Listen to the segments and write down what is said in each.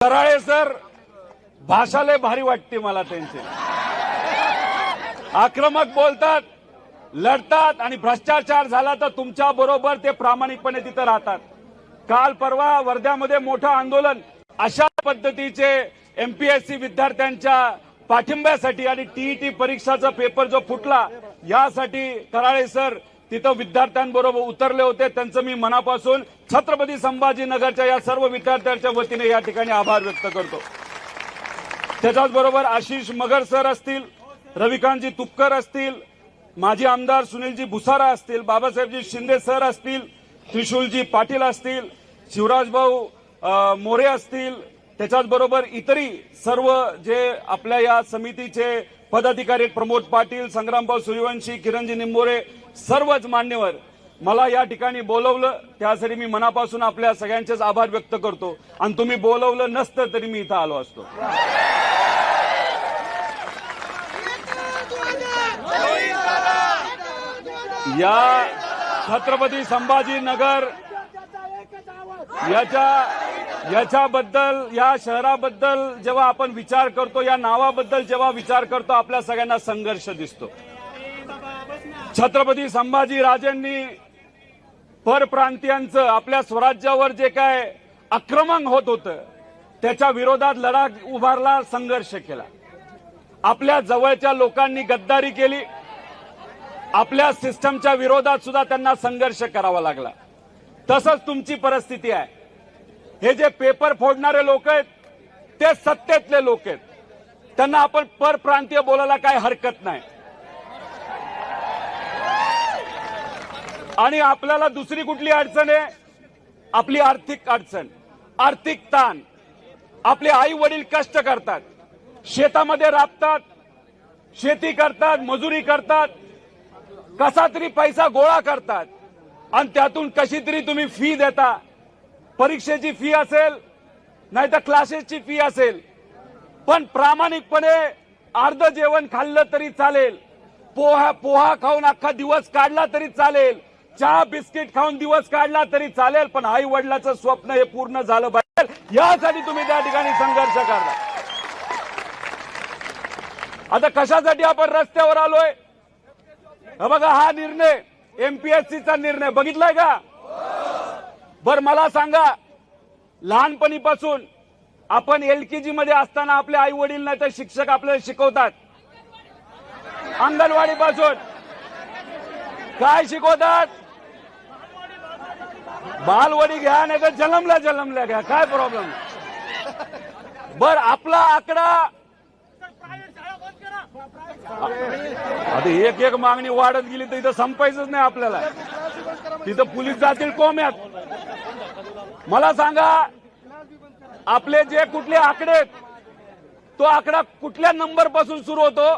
Karale sir भाषा लय भारी वाटते मला त्यांची. आक्रमक बोलतात, लढतात आणि भ्रष्टाचार झाला तर तुमच्या बरोबर ते प्रामाणिकपणे तिथे राहतात. काल परवा वर्ध्यामध्ये मोठं आंदोलन अशा पद्धतीचे एमपीएससी विद्यार्थ्यांच्या पाठिंब्यासाठी आणि टीईटी परीक्षाचा पेपर जो फुटला यासाठी कराळे सर तिथं विद्यार्थ्यांबरोबर उतरले होते. त्यांचं मी मनापासून छत्रपती संभाजीनगरच्या या सर्व विद्यार्थ्यांच्या वतीने या ठिकाणी आभार व्यक्त करतो. त्याच्याच बरोबर आशिष मगर सर असतील, रविकांतजी तुपकर असतील, माजी आमदार सुनीलजी भुसारा असतील, बाबासाहेबजी शिंदे सर असतील, त्रिशूलजी पाटील असतील, शिवराजभाऊ मोरे असतील, त्याच्याच बरोबर इतरही सर्व जे आपल्या या समितीचे पदाधिकारी प्रमोद पाटील, संग्रामभाऊ सूर्यवंशी, किरणजी निंबोरे, सर्वच मान्यवर मला या ठिकाणी बोलवलं त्यासाठी मी मनापासून आपल्या सगळ्यांचेच आभार व्यक्त करतो. आणि तुम्ही बोलवलं नसतं तरी मी इथं आलो असतो. या छत्रपती संभाजीनगर याच्याबद्दल, या शहराबद्दल जेव्हा आपण विचार करतो, या नावाबद्दल जेव्हा विचार करतो, आपल्या सगळ्यांना संघर्ष दिसतो. छत्रपती संभाजी राजेंनी परप्रांतीयांचं आपल्या स्वराज्यावर जे काय आक्रमण होत होतं त्याच्या विरोधात लढा उभारला, संघर्ष केला. आपल्या जवळच्या लोकांनी गद्दारी केली, आपल्या सिस्टमच्या विरोधात सुद्धा त्यांना संघर्ष करावा लागला. तसंच तुमची परिस्थिती आहे. हे जे पेपर फोडणारे लोक आहेत ते सत्तेतले लोक आहेत, त्यांना आपण परप्रांतीय बोलायला काय हरकत नाही. आणि आपल्याला दुसरी कुठली अडचण आहे? आपली आर्थिक अडचण, आर्थिक ताण. आपले आई वडील कष्ट करतात, शेतामध्ये राबतात, शेती करतात, मजुरी करतात, कसा तरी पैसा गोळा करतात आणि त्यातून कशी तरी तुम्ही फी देता. परीक्षेची फी असेल नाही तर क्लासेसची फी असेल, पण प्रामाणिकपणे अर्ध जेवण खाल्लं तरी चालेल, पोहा खाऊन अख्खा दिवस काढला तरी चालेल, चहा बिस्किट खाऊन दिवस काढला तरी चालेल, पण आई वडिलाचं स्वप्न हे पूर्ण झालं पाहिजे यासाठी तुम्ही त्या ठिकाणी संघर्ष करता. आता कशासाठी आपण रस्त्यावर आलोय? बघा, हा निर्णय एमपीएससीचा निर्णय बघितलाय का? बर मला सांगा, लहानपणीपासून आपण एलकेजी मध्ये असताना आपले आई वडील नाही तर शिक्षक आपल्याला शिकवतात, अंगणवाडीपासून काय शिकवतात? बालवाडी घ्या नाही तर जन्मल्या घ्या, काय प्रॉब्लेम. बर आपला आकडा आता एक मागणी वाढत गेली तर इथं संपायचंच नाही आपल्याला, तिथं पोलीस जातील कोम्यात. मला सांगा, आपले जे कुठले आकडे आहेत तो आकडा कुठल्या नंबर पासून सुरू होतो?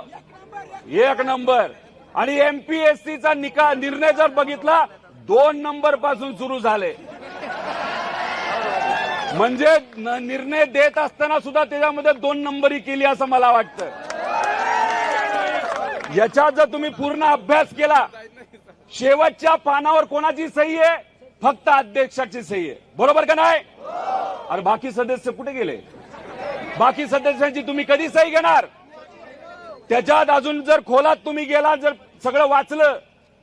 1 नंबर. आणि एमपीएससीचा निर्णय जर बघितला 2 नंबर पासून सुरू झाले. म्हणजे निर्णय देत असताना सुद्धा त्याच्यामध्ये 2 नंबरी केली असं मला वाटतं. याचा जर तुम्ही पूर्ण अभ्यास केला, शेवटच्या पानावर कोणाची सही आहे? फक्त अध्यक्षाची सही आहे, बरोबर का नाही? अरे बाकी सदस्य कुठे गेले? बाकी सदस्यांची तुम्ही कधी सही घेणार? त्याच्यात अजून जर खोलात तुम्ही गेला, जर सगळं वाचलं,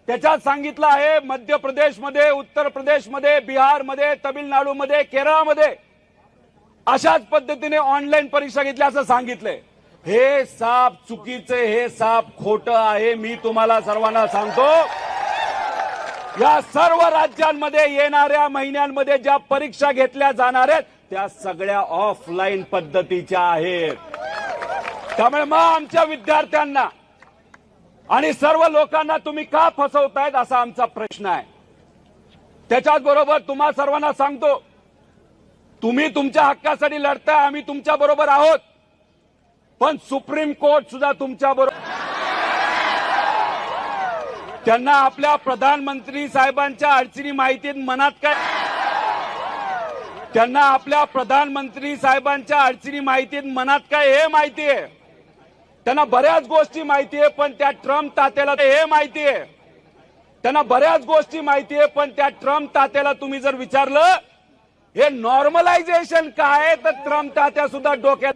त्याच्यात सांगितलं आहे मध्य प्रदेशमध्ये, उत्तर प्रदेशमध्ये, बिहारमध्ये, तमिळनाडूमध्ये, केरळमध्ये अशाच पद्धतीने ऑनलाईन परीक्षा घेतल्या असं सांगितलंय. हे साप चुकीचे, हे साप खोटं आहे. मी तुम्हाला सर्वांना सांगतो, या सर्व राज्यांमध्ये येणाऱ्या महिन्यांमध्ये ज्या परीक्षा घेतल्या जाणार आहेत त्या सगळ्या ऑफलाईन पद्धतीच्या आहेत. त्यामुळे मग आमच्या विद्यार्थ्यांना आणि सर्व लोकांना तुम्ही का फसवतायत असा आमचा प्रश्न आहे. त्याच्याच बरोबर तुम्हा सर्वांना सांगतो, तुम्ही तुमच्या हक्कासाठी लढताय, आम्ही तुमच्या बरोबर आहोत, पण सुप्रीम कोर्ट सुद्धा तुमच्या बरोबर. त्यांना आपल्या प्रधानमंत्री साहेबांच्या अडचणी माहितीत मनात काय? त्यांना आपल्या प्रधानमंत्री साहेबांच्या अडचणी माहितीत मनात काय हे माहिती आहे. त्यांना बऱ्याच गोष्टी माहिती आहे, पण त्या ट्रम्प तात्याला हे माहिती आहे. त्यांना बऱ्याच गोष्टी माहिती आहे, पण त्या ट्रम्प तात्याला तुम्ही जर विचारलं हे नॉर्मलायझेशन काय तर ट्रम्प तात्या सुद्धा डोक्यात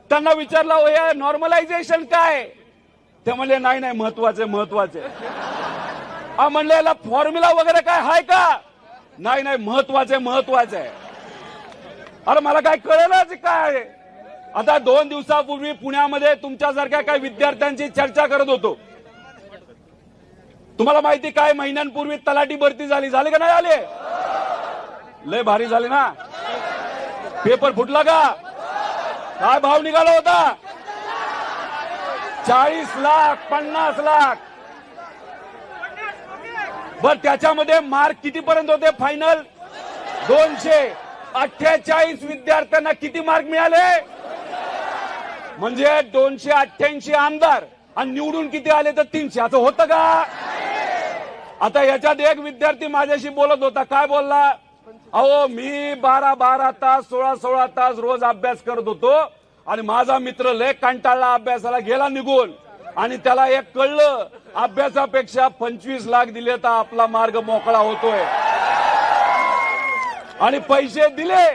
त्यांना विचारलं हो हे नॉर्मलायझेशन काय ते म्हणले नाही नाही महत्वाचे म्हणले याला फॉर्म्युला वगैरे काय हाय का नाही नाही महत्वाचे अरे मला काय कळेलच काय आता 2 दिवसापूर्वी पुण्यामध्ये तुमच्यासारख्या काही विद्यार्थ्यांची चर्चा करत होतो तुम्हाला माहिती काय महिन्यांपूर्वी तलाठी भरती झाली का नाही झाली लय भारी झाली ना पेपर फुटला का काय भाव निघाला होता 40 लाख 50 लाख बर त्याच्यामध्ये मार्क किती पर्यंत होते फायनल 248 विद्यार्थ्यांना किती मार्क मिळाले म्हणजे 288 आमदार आणि निवडून किती आले तर 300 असं होतं का आता याच्यात एक विद्यार्थी माझ्याशी बोलत होता काय बोलला अहो मी 12 तास 16 तास रोज अभ्यास करत होतो आणि माझा मित्र लय कंटाळला अभ्यासाला गेला निघून आणि त्याला एक कळलं अभ्यासापेक्षा 25 लाख दिले तर आपला मार्ग मोकळा होतोय आणि पैसे दिले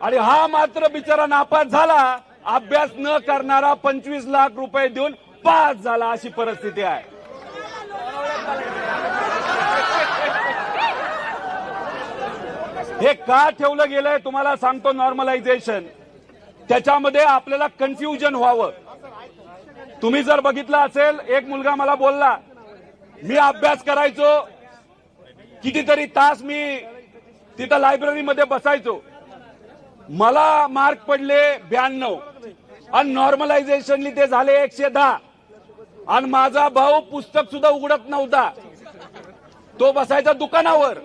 आणि हा मात्र बिचारा नापास झाला अभ्यास न करणारा 25 लाख रुपये देऊन पास झाला अशी परिस्थिती आहे हे का ठेवलं गेलंय तुम्हाला सांगतो नॉर्मलायझेशन त्याच्यामध्ये आपल्याला कन्फ्युजन व्हावं तुम्ही जर बघितलं असेल एक मुलगा मला बोलला मी अभ्यास करायचो कितीतरी तास मी तिथं लायब्ररीमध्ये बसायचो मला मार्क पडले 92 आणि नॉर्मलायझेशनली ते झाले 110 आणि माझा भाऊ पुस्तक सुद्धा उघडत नव्हता तो बसायचा दुकानावर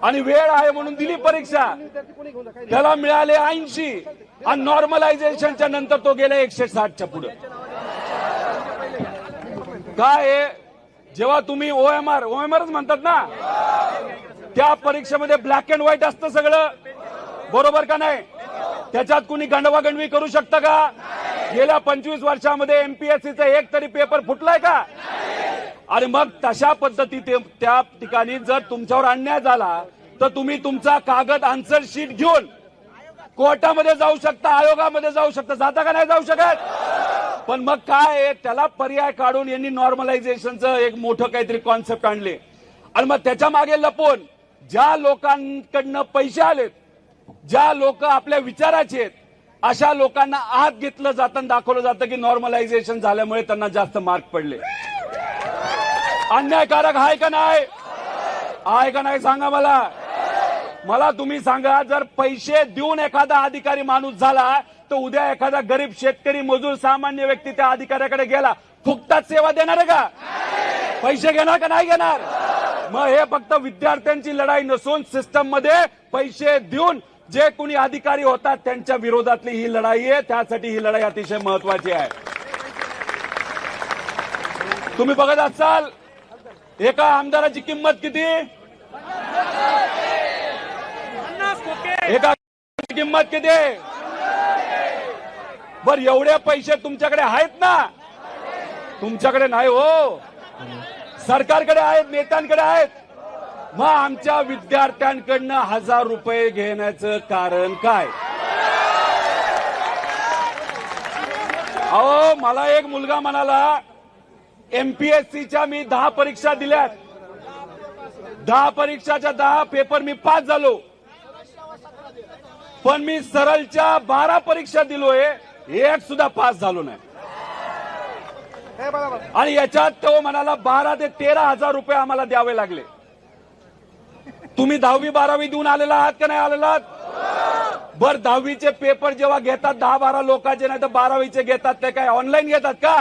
आणि वेळ आहे म्हणून दिली परीक्षा त्याला मिळाले 80 आणि नॉर्मलायझेशनच्या नंतर तो गेला 160च्या पुढे काय जेव्हा तुम्ही ओएमआरच म्हणतात ना त्या परीक्षेमध्ये ब्लॅक अँड व्हाईट असतं सगळं बरोबर का नाही त्याच्यात कुणी गंडवागंडवी करू शकतं का गेल्या 25 वर्षामध्ये एमपीएससीचा एक तरी पेपर फुटलाय का आणि मग तशा पद्धतीने त्या ठिकाणी जर तुमच्यावर अन्याय झाला तर तुम्ही तुमचा कागद आन्सर शीट घेऊन कोर्टामध्ये जाऊ शकता आयोगामध्ये जाऊ शकता जाता का नाही जाऊ शकत पण मग काय त्याला पर्याय काढून यांनी नॉर्मलायझेशनचं एक मोठं काहीतरी कॉन्सेप्ट आणले आणि मग त्याच्या मागे लपून ज्या लोकांकडनं पैसे आलेत ज्या लोक आपल्या विचाराचे आहेत अशा लोकांना आत घेतलं जातं आणि दाखवलं जातं की नॉर्मलायझेशन झाल्यामुळे त्यांना जास्त मार्क पडले अन्यायकारक आहे का नाही सांगा मला तुम्ही सांगा जर पैसे देऊन एखादा अधिकारी माणूस झाला तर उद्या एखादा गरीब शेतकरी मजूर सामान्य व्यक्ती त्या अधिकाऱ्याकडे गेला फुकटात सेवा देणार आहे का पैसे घेणार का नाही घेणार मग हे फक्त विद्यार्थ्यांची लढाई नसून सिस्टम मध्ये पैसे देऊन जे कोणी अधिकारी होतात त्यांच्या विरोधातली ही लढाई आहे त्यासाठी ही लढाई अतिशय महत्वाची आहे तुम्ही बघत असाल एका आमदाराची किंमत किती एका किंमत किती बर एवढे पैसे तुमच्याकडे आहेत ना तुमच्याकडे नाही हो सरकारकडे आहेत नेत्यांकडे आहेत मग आमच्या विद्यार्थ्यांकडनं 1000 रुपये घेण्याचं कारण काय अहो मला एक मुलगा म्हणाला एमपीएससीच्या मी 10 परीक्षा दिल्यात 10 परीक्षाच्या 10 पेपर मी पास झालो पण मी सरळच्या 12 परीक्षा दिलोय एक सुद्धा पास झालो नाही आणि याच्यात तो म्हणाला 12 ते 13,000 रुपये आम्हाला द्यावे लागले तुम्ही 10वी 12वी देऊन आलेला आहात का नाही आलेला आहात बर 10वीचे पेपर जेव्हा घेतात 10-12 लोकांचे नाही तर 12वीचे घेतात ते काय ऑनलाईन घेतात का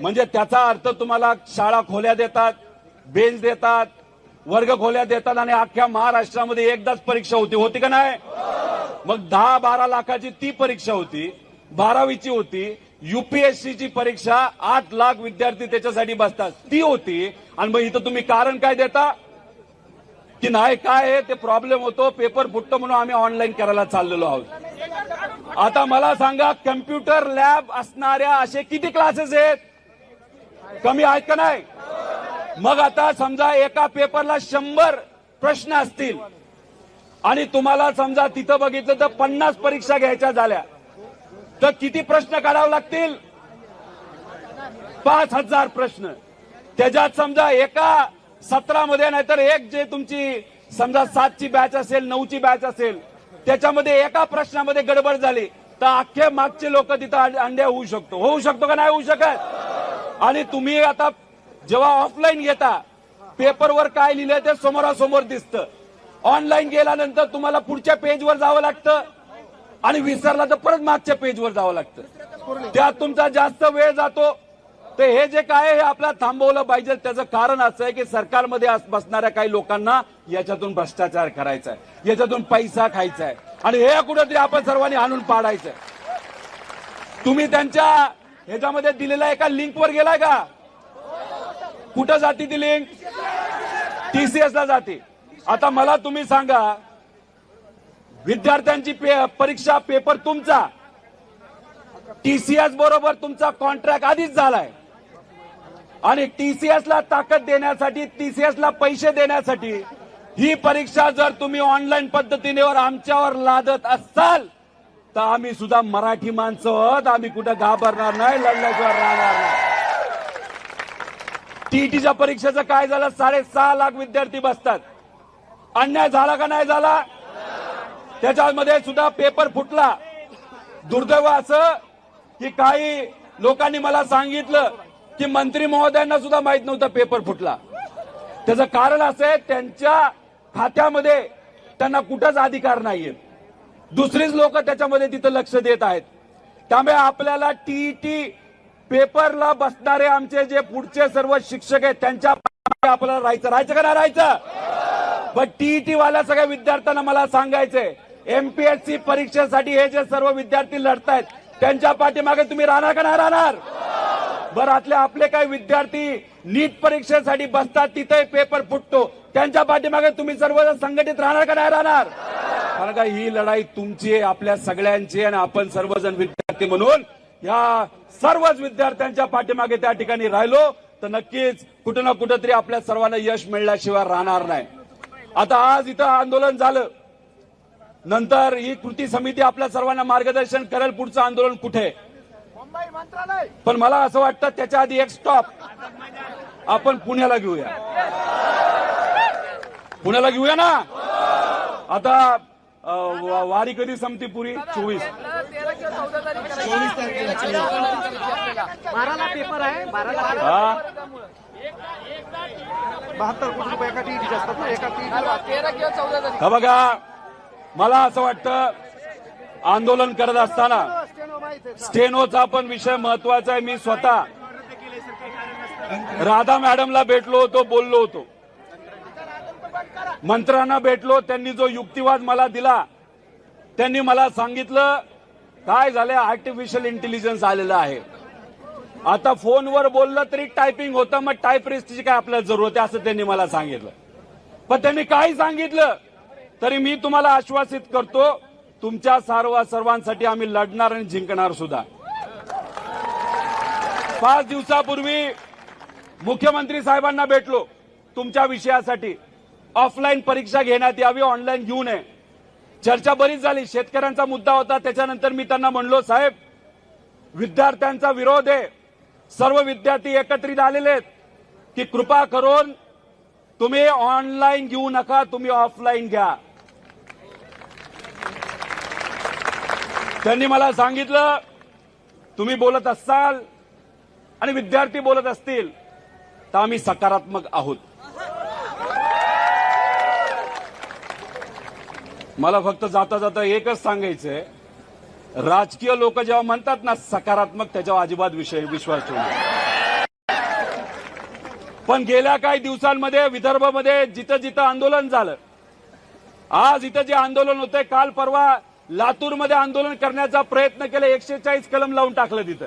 म्हणजे त्याचा अर्थ तुम्हाला शाळा खोल्या देतात बेंच देतात वर्ग खोल्या देतात आणि अख्ख्या महाराष्ट्रामध्ये एकदाच परीक्षा होती का नाही मग 10-12 लाखाची ती परीक्षा होती 12वीची होती युपीएससीची परीक्षा 8 लाख विद्यार्थी त्याच्यासाठी बसतात ती होती आणि मग इथं तुम्ही कारण काय देता की नाही काय आहे ते प्रॉब्लेम होतो पेपर फुटतो म्हणून आम्ही ऑनलाईन करायला चाललेलो आहोत आता मला सांगा कम्प्युटर लॅब असणाऱ्या असे किती क्लासेस आहेत कमी आहेत का नाही मग आता समजा एका पेपरला 100 प्रश्न असतील आणि तुम्हाला समजा तिथं बघितलं तर 50 परीक्षा घ्यायच्या झाल्या तर किती प्रश्न काढावे लागतील? 5000 प्रश्न. त्याच्यात समजा एका सत्रामध्ये नाहीतर एक जे तुमची समजा 7ची बॅच असेल 9ची बॅच असेल त्याच्यामध्ये एका प्रश्नामध्ये गडबड झाली तर अख्खे मागचे लोक तिथं अंड्या होऊ शकतो का नाही होऊ शकत? आणि तुम्ही आता जेव्हा ऑफलाईन घेता पेपरवर काय लिहिलंय ते समोरासमोर दिसतं. ऑनलाईन गेल्यानंतर तुम्हाला पुढच्या पेजवर जावं लागतं आणि विसरला तर परत मागच्या पेजवर जावं लागतं. त्यात तुमचा जास्त वेळ जातो. तर हे जे काय हे आपल्याला थांबवलं पाहिजे. त्याचं कारण असं आहे की सरकारमध्ये बसणाऱ्या काही लोकांना याच्यातून भ्रष्टाचार करायचा आहे, याच्यातून पैसा खायचा आहे आणि हे कुठेतरी आपण सर्वांनी आणून पाडायचंय. तुम्ही त्यांच्या ह्याच्यामध्ये दिलेल्या एका लिंकवर गेलाय का? कुठं जाती ती लिंक? TCS ला जाते. आता मला तुम्ही सांगा, विद्यार्थ्यांची परीक्षा पेपर तुमचा TCS बरोबर तुमचा कॉन्ट्रॅक्ट आधीच झालाय आणि TCS ला ताकद देण्यासाठी, TCS ला पैसे देण्यासाठी ही परीक्षा जर तुम्ही ऑनलाईन पद्धतीने आमच्यावर लादत असाल तर आम्ही सुद्धा मराठी माणसं आहोत. आम्ही कुठं घाबरणार नाही, लढल्याशिवाय राहणार नाही. TETच्या परीक्षेचं काय झालं? 6.5 लाख विद्यार्थी बसतात. अन्याय झाला का नाही झाला? त्याच्यामध्ये सुद्धा पेपर फुटला. दुर्दैव असं की काही लोकांनी मला सांगितलं की मंत्री महोदयांना सुद्धा माहित नव्हतं पेपर फुटला. त्याचं कारण असं आहे त्यांच्या खात्यामध्ये त्यांना कुठंच अधिकार नाहीये. दुसरीच लोक त्याच्यामध्ये तिथं लक्ष देत आहेत. त्यामुळे आपल्याला TET पेपरला बसणारे आमचे जे पुढचे सर्व शिक्षक आहेत त्यांच्या आपल्याला राहायचं का नाही राहायचं? पण TET वाल्या सगळ्या विद्यार्थ्यांना मला सांगायचंय, MPSC परीक्षेसाठी हे जे सर्व विद्यार्थी लढतायत त्यांच्या पाठीमागे तुम्ही राहणार का नाही राहणार? बरं, आपले काही विद्यार्थी नीट परीक्षेसाठी बसतात, तिथे पेपर फुटतो, त्यांच्या पाठीमागे तुम्ही सर्वजण संघटित राहणार का नाही राहणार? कारण का ही लढाई तुमची आहे, आपल्या सगळ्यांची, आणि आपण सर्वजण विद्यार्थी म्हणून या सर्वच विद्यार्थ्यांच्या पाठीमागे त्या ठिकाणी राहिलो तर नक्कीच कुठं ना कुठंतरी आपल्या सर्वांना यश मिळण्याशिवाय राहणार नाही. आता आज इथं आंदोलन झालं, नंतर ही कृती समिती आपल्या सर्वांना मार्गदर्शन करेल पुढचं आंदोलन कुठे. पण मला असं वाटतं त्याच्या आधी एक स्टॉप आपण पुण्याला घेऊया. पुण्याला घेऊया ना. आता वारी कधी संपती पुरी? 24 12ला पेपर आहे. 12ला हा 72 कोटी रुपये एका TETच्या असतात ना, एका TETला 13 किंवा 14 तारीख. हा बघा, मला असं वाटतं आंदोलन करत असताना स्टेनोचा पण विषय महत्वाचा आहे. मी स्वतः राधा मॅडमला भेटलो होतो, बोललो होतो, मंत्र्यांना भेटलो. त्यांनी जो युक्तिवाद मला दिला, त्यांनी मला सांगितलं काय झालंय, आर्टिफिशियल इंटेलिजन्स आलेलं आहे. आता फोनवर बोललं तरी टायपिंग होतं, मग टायपिस्टची काय आपल्याला जरूरत आहे असं त्यांनी मला सांगितलं. पण त्यांनी काही सांगितलं तरी मी तुम्हाला आश्वासित करतो, तुमच्या सर्वांसाठी आम्ही लढणार आणि जिंकणार सुद्धा. 5 दिवसापूर्वी मुख्यमंत्री साहेबांना भेटलो तुमच्या विषयासाठी. ऑफलाईन परीक्षा घेण्यात यावी, ऑनलाईन घेऊ नये. चर्चा बरीच झाली. शेतकऱ्यांचा मुद्दा होता. त्याच्यानंतर मी त्यांना म्हणलो, साहेब विद्यार्थ्यांचा विरोध आहे, सर्व विद्यार्थी एकत्रित आलेले आहेत की कृपा करून तुम्ही ऑनलाईन घेऊ नका, तुम्ही ऑफलाईन घ्या. त्यांनी मला सांगितलं तुम्ही बोलत असाल आणि विद्यार्थी बोलत असतील तर आम्ही सकारात्मक आहोत. मला फक्त जाता जाता एकच सांगायचंय, राजकीय लोक जेव्हा म्हणतात ना सकारात्मक, त्याच्यावर अजिबात विश्वास ठेवू नका. पण गेल्या काही दिवसांमध्ये विदर्भामध्ये जिथं जिथं आंदोलन झालं, आज इथं जे आंदोलन होतंय, काल परवा लातूरमध्ये आंदोलन करण्याचा प्रयत्न केला, 140 कलम लावून टाकलं, तिथं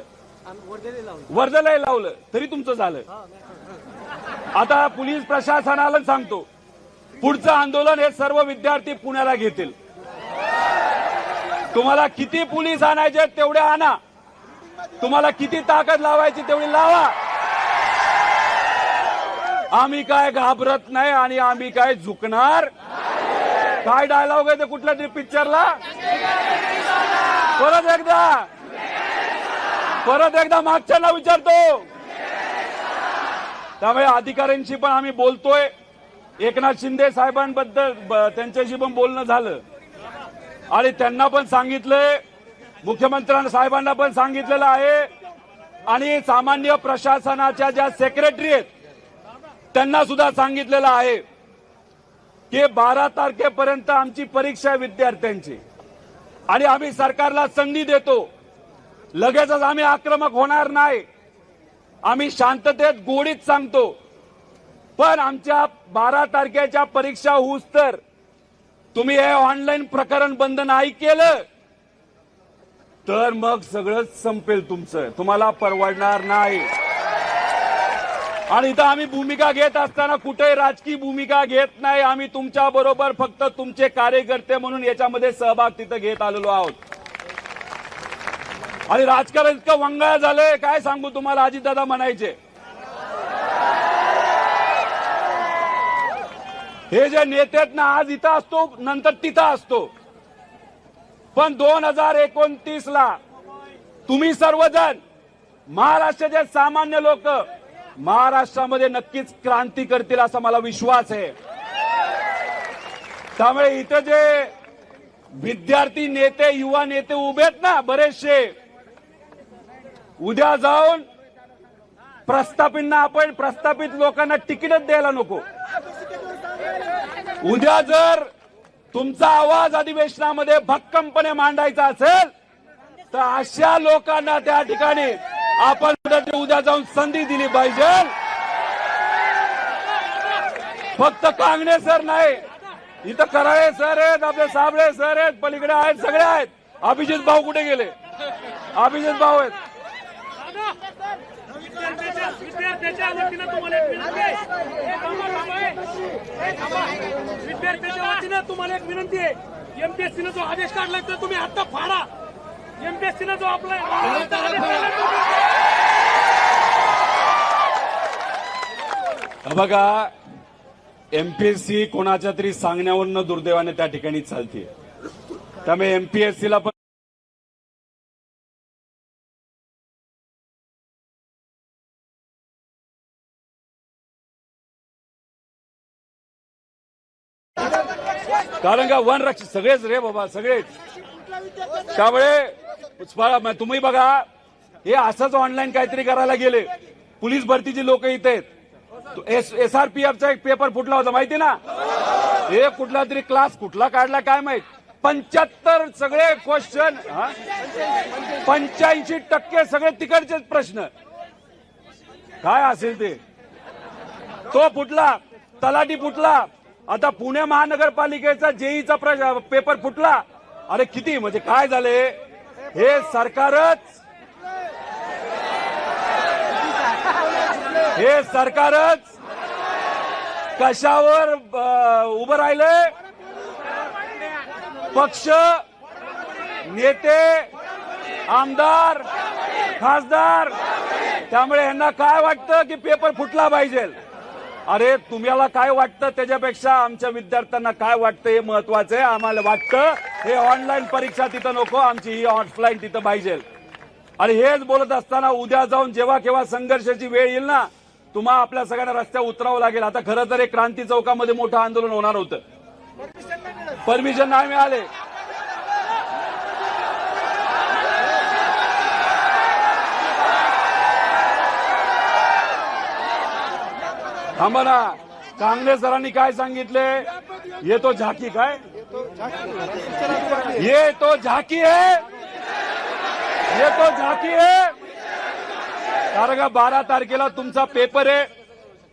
वर्धेलाही लावलं, तरी तुमचं झालं. आता पोलीस प्रशासनाला सांगतो, पुढचं आंदोलन हे सर्व विद्यार्थी पुण्याला घेतील. तुम्हाला किती पोलीस आणायचे तेवढे आणा, तुम्हाला किती ताकद लावायची तेवढी लावा. आम्ही काय घाबरत नाही आणि आम्ही काय झुकणार. काय डायलॉग आहे ते कुठल्या तरी पिक्चरला? परत एकदा मागच्यांना विचारतो. त्यामुळे अधिकाऱ्यांशी पण आम्ही बोलतोय. एकनाथ शिंदे साहेबांबद्दल त्यांच्याशी पण बोलणं झालं आणि त्यांना पण सांगितलंय, मुख्यमंत्री साहेबांना पण सांगितलेलं आहे आणि सामान्य प्रशासनाच्या ज्या सेक्रेटरी आहेत त्यांना सुद्धा सांगितलेलं आहे की 12 तारखेपर्यंत आमची परीक्षा आहे विद्यार्थ्यांची आणि आम्ही सरकारला संधी देतो. लगेचच आम्ही आक्रमक होणार नाही. आम्ही शांततेत गोडीत सांगतो. पण आमच्या 12 तारखेच्या परीक्षा होऊस तर तुम्ही हे ऑनलाईन प्रकरण बंद नाही केलं तर मग सगळंच संपेल तुमचं. तुम्हाला परवडणार नाही. आणि इथं आम्ही भूमिका घेत असताना कुठेही राजकीय भूमिका घेत नाही. आम्ही तुमच्या बरोबर फक्त तुमचे कार्यकर्ते म्हणून याच्यामध्ये सहभाग तिथं घेत आलेलो आहोत. आणि राजकारण इतकं वंगाळ झालंय काय सांगू तुम्हाला. अजितदादा म्हणायचे हे जे नेते आहेत ना, आज इथं असतो नंतर तिथं असतो. पण 2029 ला तुम्ही सर्वजण महाराष्ट्राचे सामान्य लोक महाराष्ट्रामध्ये नक्कीच क्रांती करतील असा मला विश्वास आहे. त्यामुळे इथं जे विद्यार्थी नेते युवा नेते उभे आहेत ना बरेचसे, उद्या जाऊन प्रस्थापित लोकांना तिकीटच द्यायला नको. उद्या जर तुमचा आवाज अधिवेशनामध्ये भक्कमपणे मांडायचा असेल तर अशा लोकांना त्या ठिकाणी आपण उद्या जाऊन संधी दिली पाहिजे. फक्त कांगणे सर नाही, इथं कराळे सर आहेत, आपले साबळे सर आहेत, पलीकडे आहेत, सगळे आहेत. अभिजित भाऊ कुठे गेले? अभिजित भाऊ आहेत. विद्यार्थ्याच्या वतीनं तुम्हाला एक विनंती आहे. विद्यार्थ्याच्या वतीनं तुम्हाला एक विनंती आहे. एमपीएससीनं जो आदेश काढलाय तर तुम्ही आता फाडा. एमपीएससीनं जो आपला बघा, एमपीएससी कोणाच्या तरी सांगण्यावरनं दुर्दैवाने त्या ठिकाणी चालते. त्यामुळे एमपीएससीला पण कारण का वन रक्षक सगळेच रे बाबा, सगळेच. त्यामुळे तुम्ही बघा, हे असंच ऑनलाईन काहीतरी करायला गेले. पोलीस भरतीची लोक इथे आहेत. SRPFचा एक पेपर फुटला होता माहिती ना. हे कुठला तरी क्लास कुठला काढला काय माहित. 75 सगळे क्वेश्चन, 85% सगळे तिकडचेच प्रश्न. काय असेल ते तो फुटला. तलाठी फुटला. आता पुणे महानगरपालिकेचा जेईचा पेपर फुटला. अरे किती म्हणजे काय झाले. हे सरकारच कशावर उभं राहिलंय. पक्ष, नेते, आमदार, खासदार. त्यामुळे यांना काय वाटतं की पेपर फुटला पाहिजे. अरे तुम्हाला काय वाटतं त्याच्यापेक्षा आमच्या विद्यार्थ्यांना काय वाटतं हे महत्वाचं आहे. आम्हाला वाटतं हे ऑनलाईन परीक्षा तिथं नको, आमची ही ऑफलाईन तिथं पाहिजे. आणि हेच बोलत असताना उद्या जाऊन जेव्हा केव्हा संघर्षाची वेळ येईल ना, तुम्हाला आपल्या सगळ्यांना रस्त्यावर उतरावं लागेल. आता खरं तर एक क्रांती चौकामध्ये मोठं आंदोलन होणार होतं. परमिशन नाही मिळाले. थांबा ना. काँग्रेस सरांनी काय सांगितले. ये तो झाकी काय, ये तो झाकी है, ये तो झाकी है. कारण का 12 तारखेला तुमचा पेपर आहे.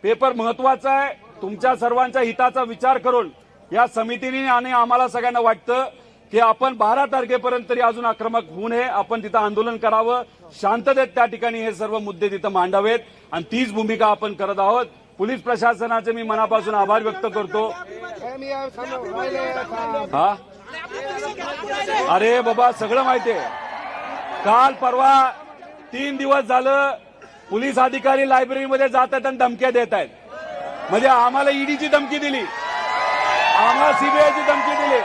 पेपर महत्वाचा आहे. तुमच्या सर्वांच्या हिताचा विचार करून या समितीने आणि आम्हाला सगळ्यांना वाटतं की आपण 12 तारखेपर्यंत तरी अजून आक्रमक होऊ नये. आपण तिथं आंदोलन करावं. शांततेत त्या ठिकाणी हे सर्व मुद्दे तिथं मांडावेत आणि तीच भूमिका आपण करत आहोत. पोलीस प्रशासनाचे मी मनापासून आभार व्यक्त करतो. हा अरे बाबा सगळं माहितीये. काल परवा 3 दिवस झालं पोलीस अधिकारी लायब्ररीमध्ये जात आहेत आणि धमक्या देत आहेत. म्हणजे आम्हाला ईडीची धमकी दिली. आम्हाला सीबीआयची धमकी दिली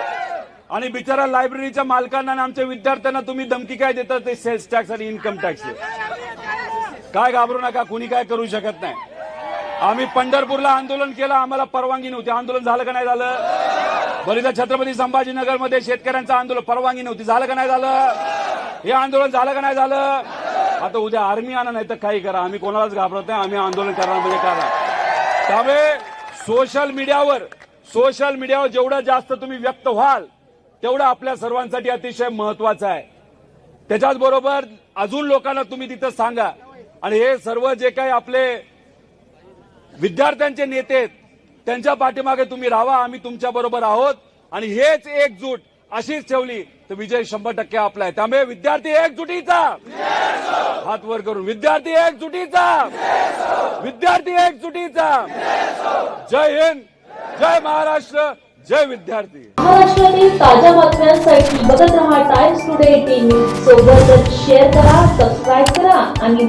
आणि बिचारा लायब्ररीच्या मालकांना आणि आमच्या विद्यार्थ्यांना तुम्ही धमकी काय देता ते सेल्स टॅक्स आणि इन्कम टॅक्स. काय घाबरू नका, कुणी काय करू शकत नाही. आम्ही पंढरपूरला आंदोलन केलं, आम्हाला परवानगी नव्हती. आंदोलन झालं का नाही झालं? बरीदा छत्रपती संभाजीनगरमध्ये शेतकऱ्यांचं आंदोलन, परवानगी नव्हती. झालं का नाही झालं? हे आंदोलन झालं का नाही झालं? आता उद्या आर्मी आणा नाही तर काही करा, आम्ही कोणालाच घाबरत नाही. आम्ही आंदोलन करणार म्हणजे करा. त्यामुळे सोशल मीडियावर जेवढं जास्त तुम्ही व्यक्त व्हाल तेवढं आपल्या सर्वांसाठी अतिशय महत्वाचं आहे. त्याच्याच बरोबर अजून लोकांना तुम्ही तिथं सांगा. आणि हे सर्व जे काही आपले विद्यार्थ्यांचे नेते आहेत त्यांच्या पाठीमागे तुम्ही राहा. आम्ही तुमच्या बरोबर आहोत आणि हेच एकजूट अशीच ठेवली तर विजय 100% आपला आहे. त्यामुळे विद्यार्थी एकजुटीचा हात वर करून, विद्यार्थी एकजुटीचा, विद्यार्थी एकजुटीचा. जय हिंद, जय महाराष्ट्र, जय विद्यार्थी. महाराष्ट्रातील ताज्या बातम्यांसाठी बघत रहा टाइम्स टुडे 18 न्यूज. सोबतच शेअर करा, सबस्क्राईब करा आणि